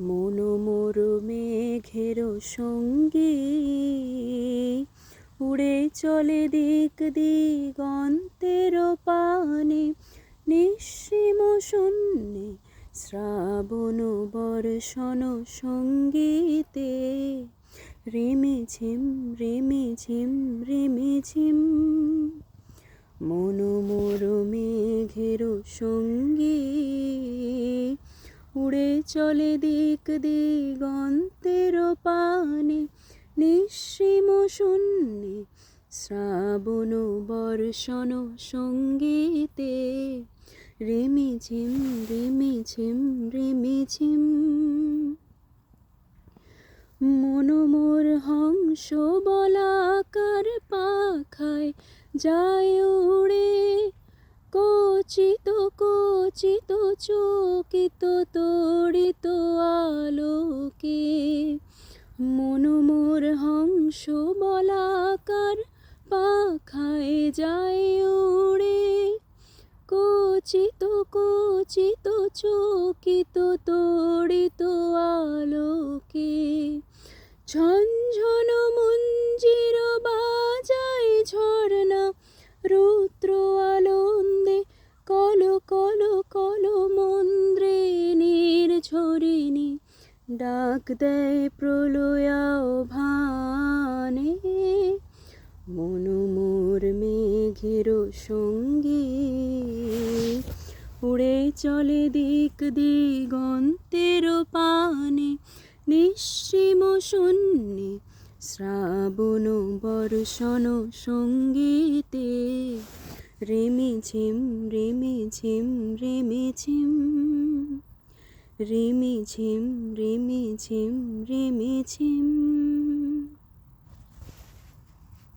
মন মোর মেঘের সঙ্গী, উড়ে চলে দিক দিগন্তের পানে, নিঃসীম শূন্যে শ্রাবণ বর্ষণ সঙ্গীতে। রিমিঝিম রিমিঝিম রিমিঝিম, মন মোর মেঘের সঙ্গী, উড়ে চলে দিক দিগন্তের পানে, নিঃসীম শূন্যে শ্রাবণ বর্ষণ সঙ্গীতে। রিমিঝিম রিমিঝিম রিমিঝিম, মন মোর হংস বলাকার পাখায় যায় উড়ে, কচিত কচিত চকিত তড়িত আলোকে। মন মোর হংস বলাকার পাখায় যায় উড়ে, কচিত কচিত চকিত তড়িত আলোকে। ঝনঝন মঞ্জির বাজায় ঝর্ণা রুদ্র আনন্দে, কল কল কল মন্দ্রে নির্ঝরিণী, ডাক দেয় প্রলয়াভানে। মন মোর মেঘের সঙ্গী, উড়ে চলে দিক দিগন্তের পানে, নিঃসীম শূন্যে শ্রাবণ বর্ষণ সঙ্গীতে। রিমিঝিম রিমিঝিম রিমিঝিম, রিমিঝিম রিমিঝিম রিমিঝিম।